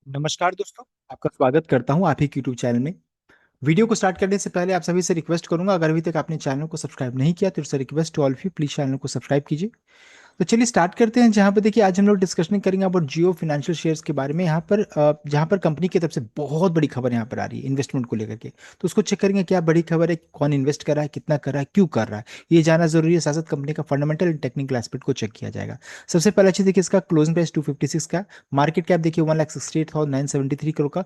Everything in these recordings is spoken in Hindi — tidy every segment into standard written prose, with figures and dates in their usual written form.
नमस्कार दोस्तों। आपका स्वागत करता हूं आप ही यूट्यूब चैनल में। वीडियो को स्टार्ट करने से पहले आप सभी से रिक्वेस्ट करूंगा, अगर अभी तक आपने चैनल को सब्सक्राइब नहीं किया तो it's request to all of you, please channel को सब्सक्राइब कीजिए। तो चलिए स्टार्ट करते हैं। जहां पर देखिए आज हम लोग डिस्कशन करेंगे अबाउट जियो फाइनेंशियल शेयर्स के बारे में। यहाँ पर जहां पर कंपनी की तरफ से बहुत बड़ी खबर यहाँ पर आ रही है इन्वेस्टमेंट को लेकर के, तो उसको चेक करेंगे क्या बड़ी खबर है, कौन इन्वेस्ट कर रहा है, कितना कर रहा है, क्यों कर रहा है, ये जानना जरूरी है। साथ साथ कंपनी का फंडामेंटल एंड टेक्निकल एस्पेक्ट को चेक किया जाएगा। सबसे पहला चीज देखिए, इसका क्लोजिंग प्राइस 256 का, मार्केट कैप देखिए 1,68,973 करोड़ का।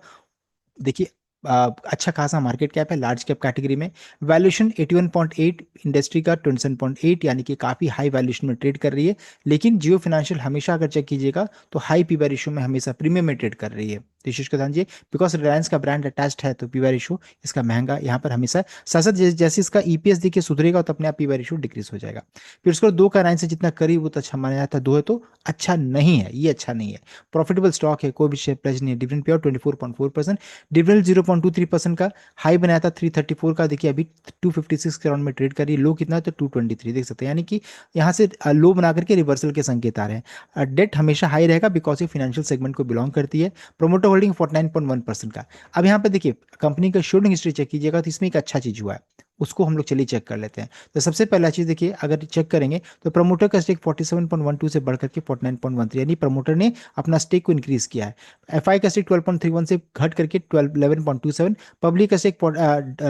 देखिए अच्छा खासा मार्केट कैप है लार्ज कैप कैटेगरी में। वैल्यूएशन 81.8, इंडस्ट्री का 27.8, यानी कि काफी हाई वैल्यूएशन में ट्रेड कर रही है। लेकिन जियो फाइनेंशियल हमेशा अगर चेक कीजिएगा तो हाई पी रेशियो में हमेशा प्रीमियम में ट्रेड कर रही है। तो इस चीज को ध्यान दीजिए, बिकॉज रिलायंस का ब्रांड अटैच्ड है तो पी रेशियो इसका महंगा यहाँ पर हमेशा। साथ साथ जैसे इसका ईपीएस देखिए सुधरेगा तो अपने आप पी रेशियो डिक्रीज हो जाएगा। फिर उसको 2 का 9 से जितना करीब वो तो अच्छा माना जाता है, 2 है तो अच्छा नहीं है, ये अच्छा नहीं है। प्रॉफिटेबल स्टॉक है, कोई भी शेयर प्लेज नहीं है। डिविडेंड पे आउट 24.4%, डिविडेंड 0.23% का। हाई बनाया था 334 का, देखिए अभी 256 के राउंड में ट्रेड कर रही है। लो कितना है तो 223 देख सकते हैं, यानी कि यहाँ से लो बना करके रिवर्सल के संकेत आ रहे हैं। डेट हमेशा हाई रहेगा बिकॉज ये फाइनेंशियल सेगमेंट को बिलोंग करती है। प्रोमोटर होल्डिंग 49.1% का। अब यहाँ पे देखिए कंपनी का शेयरिंग हिस्ट्री चेक कीजिएगा तो इसमें एक अच्छा चीज हुआ है, उसको हम लोग चलिए चेक कर लेते हैं। तो सबसे पहला चीज देखिए, अगर चेक करेंगे तो प्रमोटर का स्टेक 47.12 से बढ़कर के 49.13, यानी प्रमोटर ने अपना स्टेक को इंक्रीज किया है। एफआई का स्टेक 12.31 से घट करके 11.27, पब्लिक का स्टेक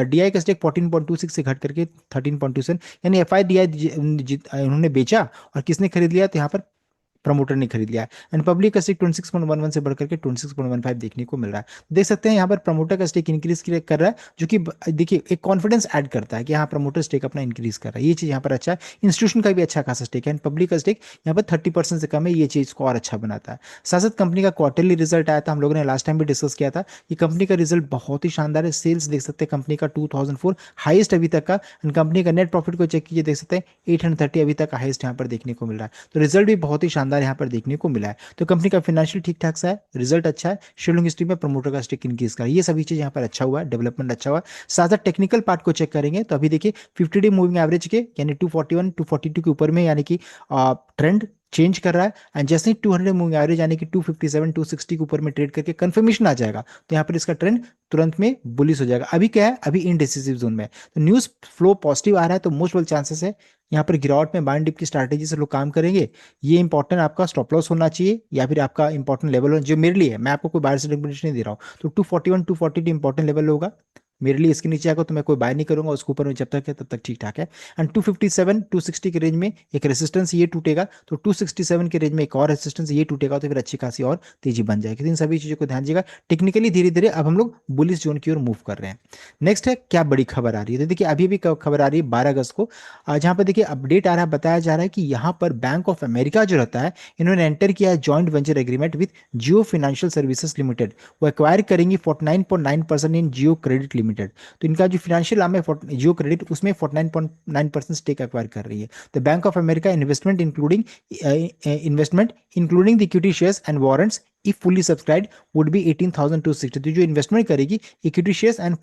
डीआई का स्टेक 14.26 से घट करके 13.27, यानी एफआई डीआई उन्होंने बेचा और किसने खरीद लिया, तो यहाँ पर प्रमोटर ने खरीद लिया है। एंड पब्लिक का स्टेक 26.11 से बढ़कर के 26.15 देखने को मिल रहा है। देख सकते हैं यहाँ पर प्रमोटर का स्टेक इंक्रीज कर रहा है, जो कि देखिए एक कॉन्फिडेंस ऐड करता है कि हाँ प्रमोटर स्टेक अपना इंक्रीज कर रहा है, ये चीज यहाँ पर अच्छा है। इंस्टीट्यूशन का भी अच्छा खासा स्टेक है एंड पब्लिक का स्टेक यहाँ पर 30% से कम है, ये चीज को और अच्छा बनाता है। साथ साथ कंपनी का क्वार्टरली रिजल्ट आया था, हम लोगों ने लास्ट टाइम भी डिस्कस किया था कि कंपनी का रिजल्ट बहुत ही शानदार है। सेल्स देख सकते हैं कंपनी का 2004 हाईएस्ट अभी तक का, एंड कंपनी का नेट प्रॉफिट को चेक कीजिए, देख सकते हैं 830 अभी तक हाईएस्ट यहाँ पर देखने को मिल रहा है। तो रिजल्ट भी बहुत ही शानदार यहाँ पर देखने को मिला है। तो कंपनी का फाइनेंशियल ठीक ठाक सा है, रिजल्ट अच्छा है, शेयरिंग हिस्ट्री में प्रमोटर का स्टेक इंक्रीज कर, ये सभी चीज यहाँ पर अच्छा हुआ है, डेवलपमेंट अच्छा हुआ है। साथ साथ टेक्निकल पार्ट को चेक करेंगे तो अभी देखिए 50 डे मूविंग एवरेज के यानी 241 242 के ऊपर में, यानी कि ट्रेंड चेंज कर रहा है। एंड जैसे ही 200 मूविंग एवरेज यानी कि 257 260 के ऊपर में ट्रेड करके कंफर्मेशन आ जाएगा तो यहाँ पर इसका ट्रेंड तुरंत में बुलिश हो जाएगा। अभी क्या है, अभी इनडिसिसिव जोन में है, तो न्यूज फ्लो पॉजिटिव आ रहा है तो मोस्ट वेल चांसेस है यहाँ पर गिरावट में बाइंड डिप की स्ट्रैटेजी से लोग काम करेंगे। ये इंपॉर्टेंट आपका स्टॉप लॉस होना चाहिए या फिर आपका इंपॉर्टेंट लेवल जो मेरे लिए है, मैं आपको कोई बाहर से रिकमेंडेशन नहीं दे रहा हूँ। तो 241 242 इंपॉर्टेंट लेवल होगा मेरे लिए, इसके नीचे आएगा तो मैं कोई बाय नहीं करूंगा, उसके ऊपर में जब तक है तब तक ठीक ठाक है। एंड 257 260 के रेंज में एक रेसिस्टेंस ये टूटेगा तो 267 के रेंज में एक और रेसिस्टेंस ये टूटेगा तो फिर अच्छी खासी और तेजी बन जाएगी। तो इन सभी चीजों को ध्यान दीजिएगा। टेक्निकली धीरे धीरे अब हम लोग बुलिश जोन की ओर मूव कर रहे हैं। नेक्स्ट है क्या बड़ी खबर आ रही है, तो देखिए अभी भी खबर आ रही है 12 अगस्त को, जहां पर देखिए अपडेट आ रहा है, बताया जा रहा है कि यहाँ पर बैंक ऑफ अमेरिका जो रहता है, इन्होंने एंटर किया है joint venture agreement with Jio financial services limited. वो एक्वायर करेंगी 49.9% इन जियो क्रेडिट लिमिटेड। तो इनका जो फाइनेंशियल आर्म है जियो क्रेडिट, उसमें 49.9% स्टेक एक्वायर कर रही है। तो bank of America investment including the equity shares and warrants if fully subscribed would be 18,260। तो जो इन्वेस्टमेंट करेगी इक्विटी शेयर्स एंड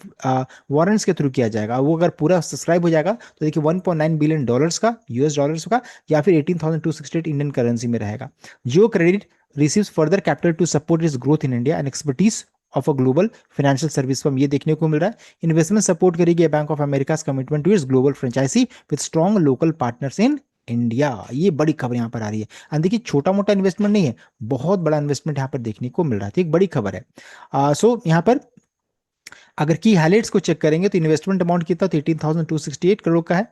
वारंट्स के थ्रू किया जाएगा, वो अगर पूरा सब्सक्राइब हो जाएगा तो देखिए 1.9 बिलियन डॉलर्स का, यूएस डॉलर्स का, या फिर 18,268 इंडियन करेंसी में रहेगा। Jio credit receives further capital to support its growth in India and expertise of a global financial service firm, ये देखने को मिल रहा है। इन्वेस्टमेंट सपोर्ट करेगी Bank of America commitment to its global franchise with strong local partners in India. ये बड़ी खबर यहाँ पर आ रही है। और देखिए छोटा मोटा इन्वेस्टमेंट नहीं है, बहुत बड़ा इन्वेस्टमेंट यहाँ पर देखने को मिल रहा है, तो एक बड़ी खबर है। सो यहाँ पर अगर की हाइलाइट्स को चेक करेंगे तो इन्वेस्टमेंट अमाउंट कितना, तो 18,268 करोड़ का है।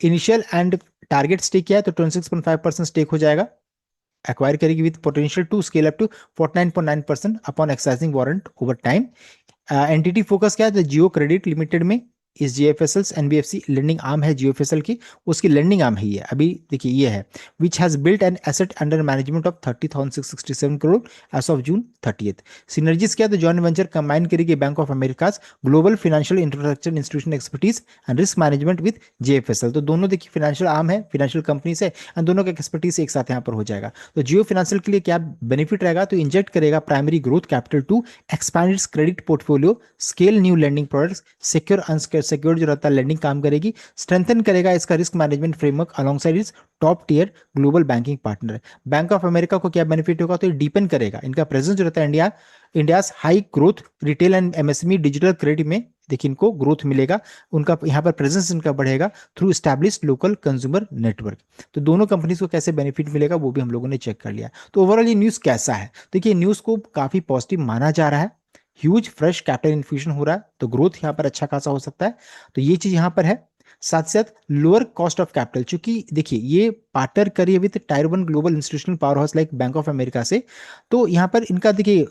इनिशियल एंड टारगेट स्टेक क्या है, तो 26.5% स्टेक हो जाएगा। एक्वायर करेगी with potential to scale up to 49.9% upon exercising warrant over time. Entity focus क्या है, तो जियो क्रेडिट लिमिटेड में इस जीएफएसएल एनबीएफसी लेंडिंग आर्म है जीओएफएसएल की, उसकी लेंडिंग आर्म है ये, अभी देखिए ये है, which has built an asset under management of 30,667 crore as of June 30th। Synergies क्या है, तो जॉइंट वेंचर कंबाइन करेगी Bank of America global financial infrastructure institution expertise and risk management with JFSL. तो दोनों देखिए फाइनेंशियल आर्म है, फाइनेंशियल कंपनी से, एंड दोनों का एक्सपर्टीज एक साथ यहाँ पर हो जाएगा। तो जियो फाइनेंशियल के लिए क्या बेनिफिट रहेगा, तो इंजेक्ट करेगा primary growth capital to expand its credit portfolio, scale new lending products, secure secure जो रहता है लेंडिंग काम करेगी, स्ट्रेंथन करेगा इसका risk management framework alongside is top tier global banking partner. Bank of America को क्या बेनिफिट होगा, तो ये डीपन करेगा इनका प्रेजेंस जो रहता है India high growth retail and MSME digital credit में, देखिए इनको ग्रोथ मिलेगा, उनका यहाँ पर प्रेजेंस इनका बढ़ेगा through established local consumer network. तो दोनों कंपनीज को कैसे बेनिफिट मिलेगा वो भी हम लोगों ने चेक कर लिया। तो ओवरऑल ये न्यूज़ कैसा है, देखिए न्यूज़ को काफ़ी पॉजिटिव माना जा रहा है। ह्यूज फ्रेश कैपिटल इन्फ्यूजन हो रहा है, तो ग्रोथ यहाँ पर अच्छा खासा हो सकता है, तो ये चीज़ यहाँ पर है। साथ साथ लोअर कॉस्ट ऑफ कैपिटल, चूंकि देखिए ये पार्टनर करिए with tyre 1 global institutional power house like bank of America से, तो यहाँ पर इनका देखिए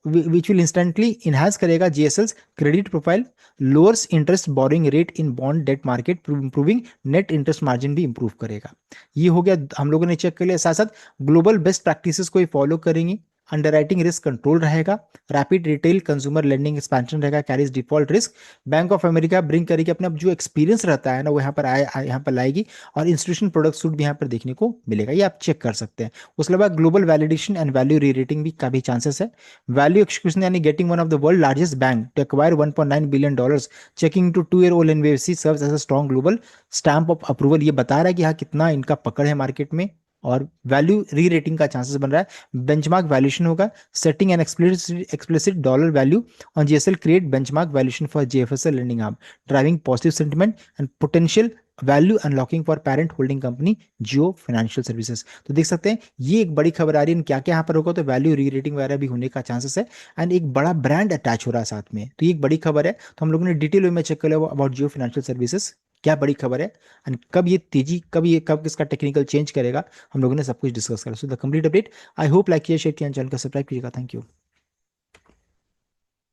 विच विल इंस्टेंटली इनहांस करेगा GSL's credit profile, lowers interest borrowing rate in bond debt market, improving net interest margin भी इंप्रूव करेगा। ये हो गया हम लोगों ने चेक कर लिया। साथ साथ ग्लोबल बेस्ट प्रैक्टिसेस को फॉलो करेंगे, अंडरराइटिंग रिस्क कंट्रोल रहेगा, rapid retail consumer lending expansion रहेगा, carries default risk. Bank of America bring करेगी अपना जो एक्सपीरियंस रहता है ना वो यहाँ पर यहाँ पर लाएगी, और इंस्टीट्यूशन प्रोडक्ट सूट भी यहाँ पर देखने को मिलेगा, ये आप चेक कर सकते हैं। उसके बाद global validation and value rerating भी का भी चांसेस है। वैल्यू एक्सक्यूशन यानी getting one of the world largest bank to acquire $1.9 billion, checking to 2 year old NBFC serves as a strong global stamp of approval. ये बता रहा है कि हाँ कितना इनका पकड़ है मार्केट में, और वैल्यू री रेटिंग का चांसेस बन रहा है। बेंचमार्क वैल्यूएशन होगा, setting an explicit dollar value on GSL create benchmark valuation for JFSL lending arm, driving positive sentiment and potential value unlocking for parent holding company Jio financial services. तो देख सकते हैं ये एक बड़ी खबर आ रही है, क्या क्या यहाँ पर होगा, तो वैल्यू री रेटिंग वगैरह भी होने का चांसेस है, एंड एक बड़ा ब्रांड अटैच हो रहा है साथ में, तो ये एक बड़ी खबर है। तो हम लोगों ने डिटेल वे में चेक कर लिया अबाउट जियो फाइनेंशियल सर्विसेज, क्या बड़ी खबर है, एंड कब ये तेजी, कब इसका टेक्निकल चेंज करेगा, हम लोगों ने सब कुछ डिस्कस करा। So the complete update, I hope like किया, शेयर किया, चैनल को सब्सक्राइब कीजिएगा। Thank you.